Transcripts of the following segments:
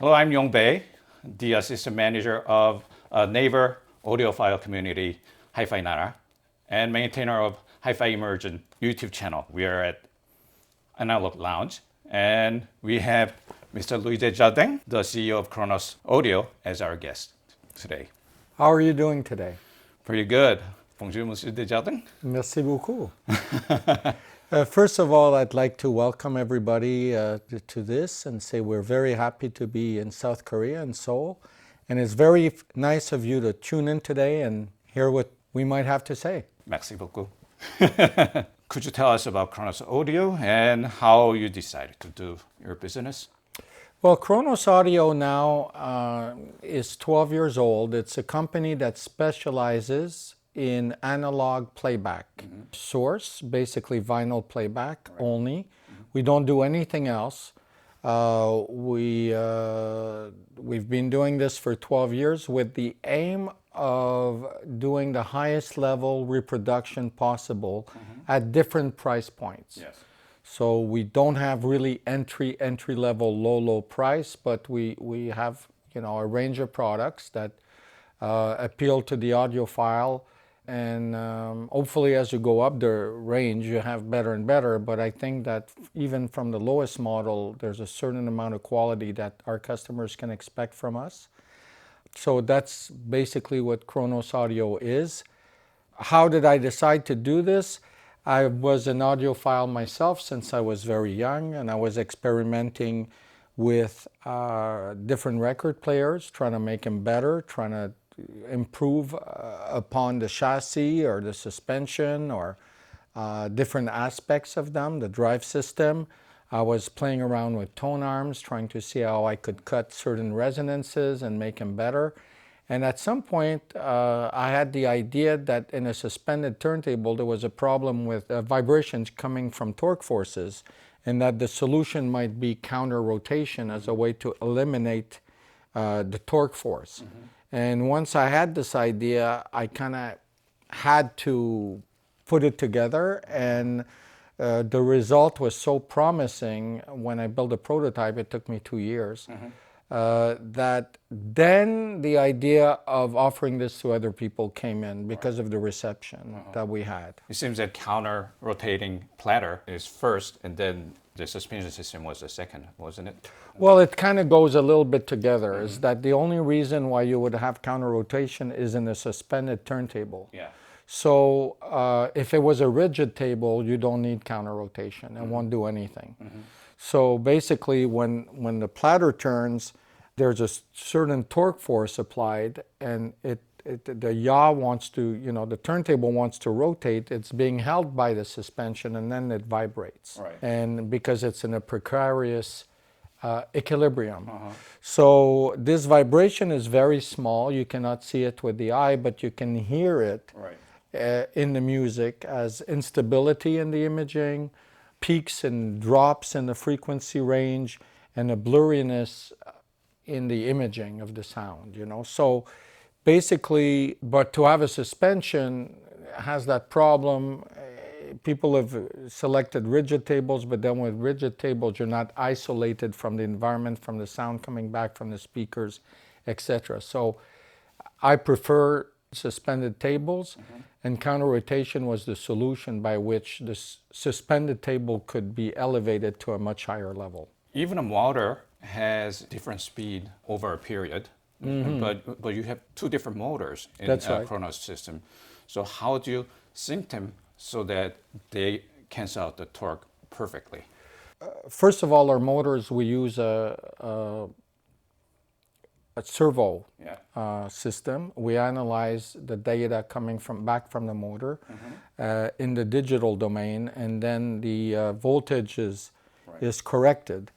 Hello, I'm Yong Bei, the assistant manager of Naver audiophile community Hi-Fi Nara and maintainer of Hi-Fi Immersion YouTube channel. We are at Analog Lounge and we have Mr. Louis Desjardins, the CEO of Kronos Audio, as our guest today. How are you doing today? Pretty good. Bonjour, Monsieur Desjardins. Merci beaucoup. First of all, I'd like to welcome everybody to this and say we're very happy to be in South Korea and Seoul. And it's very nice of you to tune in today and hear what we might have to say. Merci beaucoup. Could you tell us about Kronos Audio and how you decided to do your business? Well, Kronos Audio now is 12 years old. It's a company that specializes in analog playback. Source, basically vinyl playback only. We don't do anything else. We've been doing this for 12 years with the aim of doing the highest level reproduction possible at different price points. Yes. So we don't have really entry level low price, but we have a range of products that appeal to the audiophile. And hopefully as you go up the range, you have better and better. But I think that even from the lowest model, there's a certain amount of quality that our customers can expect from us. So that's basically what Kronos Audio is. How did I decide to do this? I was an audiophile myself since I was very young, and I was experimenting with different record players, trying to make them better, trying to improve upon the chassis or the suspension or different aspects of them, the drive system. I was playing around with tone arms, trying to see how I could cut certain resonances and make them better. And at some point, I had the idea that in a suspended turntable, there was a problem with vibrations coming from torque forces, and that the solution might be counter rotation as a way to eliminate the torque force. And once I had this idea, I kind of had to put it together, and the result was so promising when I built a prototype. It took me 2 years. That then the idea of offering this to other people came in because of the reception that we had. It seems that counter-rotating platter is first, and then the suspension system was the second, wasn't it? Well, it kind of goes a little bit together. Is that the only reason why you would have counter rotation is in a suspended turntable. Yeah. So if it was a rigid table, you don't need counter rotation. It won't do anything. So basically, when the platter turns, there's a certain torque force applied, and the yaw wants to, the turntable wants to rotate. It's being held by the suspension, and then it vibrates. Right. And because it's in a precarious equilibrium. So this vibration is very small. You cannot see it with the eye, but you can hear it in the music as instability in the imaging, peaks and drops in the frequency range, and a blurriness in the imaging of the sound, So basically, but to have a suspension has that problem. People have selected rigid tables, but then with rigid tables, you're not isolated from the environment, from the sound coming back from the speakers, etc. So I prefer suspended tables, and counter rotation was the solution by which the suspended table could be elevated to a much higher level. Even a motor has different speed over a period, but you have two different motors in right. Kronos system. So how do you sync them so that they cancel out the torque perfectly? First of all, our motors, we use a servo system. We analyze the data coming back from the motor in the digital domain, and then the voltage is corrected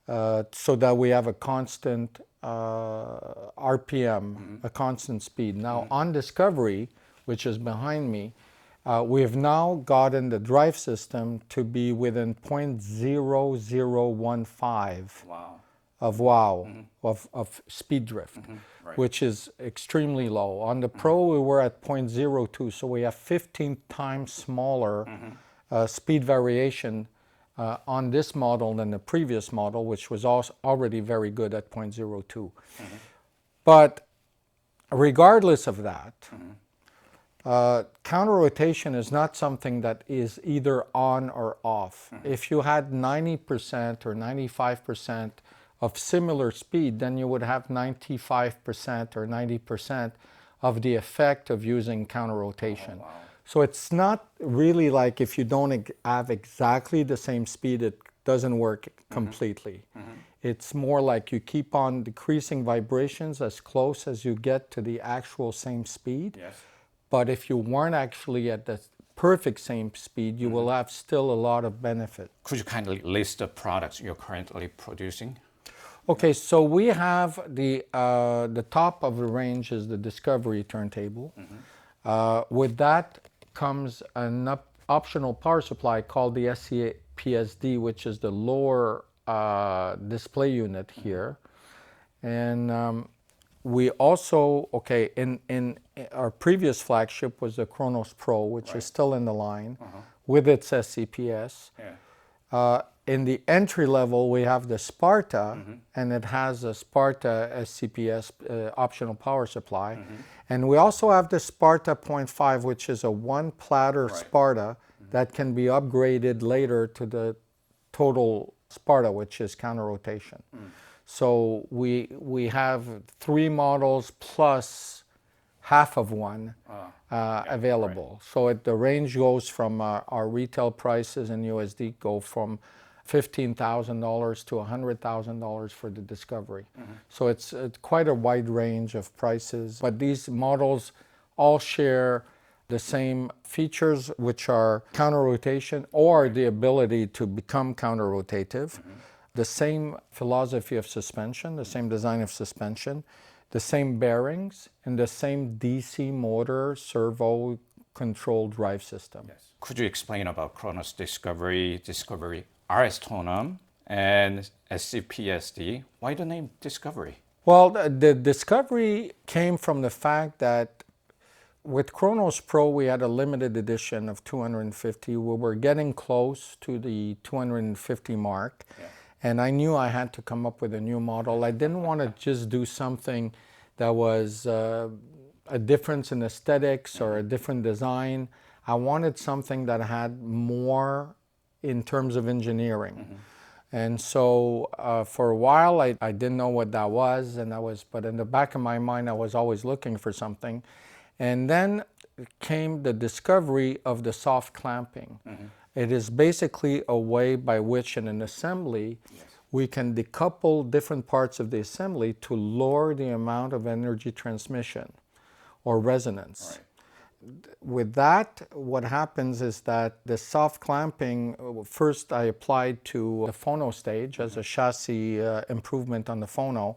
so that we have a constant RPM, a constant speed. Now on Discovery, which is behind me, we have now gotten the drive system to be within 0.0015 of speed drift, which is extremely low. On the Pro, we were at 0.02, so we have 15 times smaller speed variation on this model than the previous model, which was also already very good at 0.02. But regardless of that, counter rotation is not something that is either on or off. If you had 90% or 95% of similar speed, then you would have 95% or 90% of the effect of using counter rotation. Oh, wow. So it's not really like if you don't have exactly the same speed, it doesn't work completely. It's more like you keep on decreasing vibrations as close as you get to the actual same speed. Yes. But if you weren't actually at the perfect same speed, you will have still a lot of benefit. Could you kindly list the products you're currently producing? Okay, so we have the top of the range is the Discovery turntable. With that comes an optional power supply called the SCPS-D, which is the lower display unit here. And we also, okay, in our previous flagship was the Chronos Pro, which is still in the line with its SCPS. Yeah. In the entry level, we have the Sparta, and it has a Sparta SCPS optional power supply. And we also have the Sparta 0.5, which is a one platter Sparta that can be upgraded later to the total Sparta, which is counter rotation. So we have 3 models plus half of one available. So the range goes from our retail prices in USD go from $15,000 to $100,000 for the Discovery. So it's quite a wide range of prices. But these models all share the same features, which are counter rotation or the ability to become counter rotative. The same philosophy of suspension, the same design of suspension, the same bearings, and the same DC motor servo control drive system. Yes. Could you explain about Kronos Discovery RS Tonum, and SCPS-D? Why the name Discovery? Well, the Discovery came from the fact that with Chronos Pro, we had a limited edition of 250. We were getting close to the 250 mark. Yeah. And I knew I had to come up with a new model. I didn't want to just do something that was a difference in aesthetics or a different design. I wanted something that had more in terms of engineering. And so for a while, I didn't know what that was, but in the back of my mind, I was always looking for something. And then came the discovery of the soft clamping. It is basically a way by which in an assembly, we can decouple different parts of the assembly to lower the amount of energy transmission or resonance. With that, what happens is that the soft clamping, first I applied to the phono stage as a chassis improvement on the phono,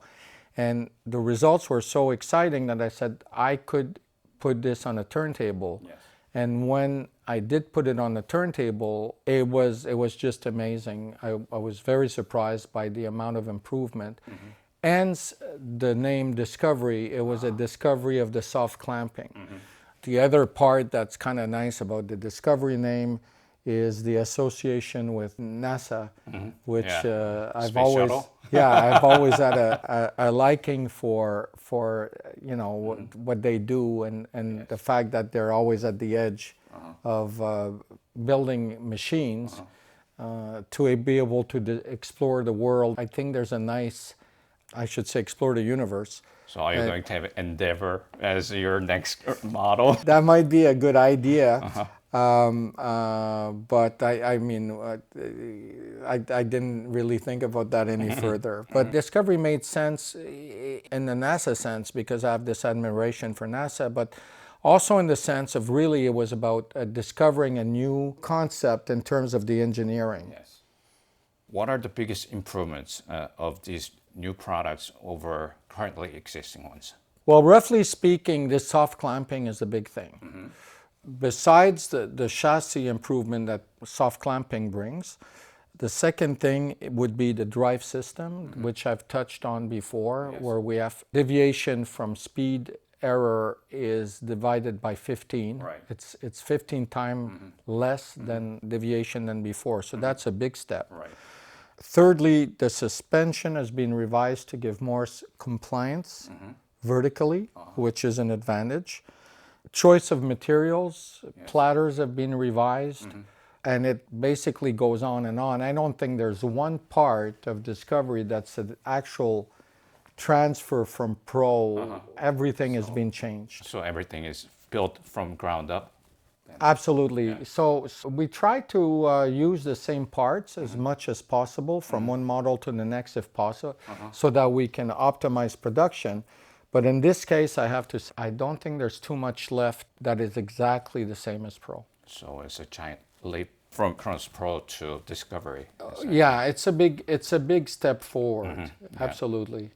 and the results were so exciting that I said I could put this on a turntable. Yes. And when I did put it on the turntable, it was just amazing. I was very surprised by the amount of improvement. Hence the name Discovery. It was a discovery of the soft clamping. The other part that's kind of nice about the Discovery name is the association with NASA, which I've always shuttle. I've always had a liking for what they do and the fact that they're always at the edge of building machines to be able to explore the world. I think there's a nice, I should say, explore the universe. So are you going to have Endeavor as your next model? That might be a good idea. But I mean, I didn't really think about that any further. But Discovery made sense in the NASA sense because I have this admiration for NASA, but also in the sense of really it was about discovering a new concept in terms of the engineering. Yes. What are the biggest improvements of these new products over currently existing ones? Well, roughly speaking, this soft clamping is the big thing. Besides the chassis improvement that soft clamping brings, the second thing would be the drive system, which I've touched on before, where we have deviation from speed error is divided by 15. Right. It's 15 times less than deviation than before. So that's a big step. Right. Thirdly, the suspension has been revised to give more compliance vertically, which is an advantage. Choice of materials, platters have been revised, and it basically goes on and on. I don't think there's one part of Discovery that's an actual transfer from Pro. Everything has been changed. So everything is built from ground up. Absolutely. So we try to use the same parts as much as possible from one model to the next if possible, so that we can optimize production. But in this case, I have to say, I don't think there's too much left that is exactly the same as Pro. So it's a giant leap from Kronos Pro to Discovery. Yeah, it's a big step forward. Absolutely.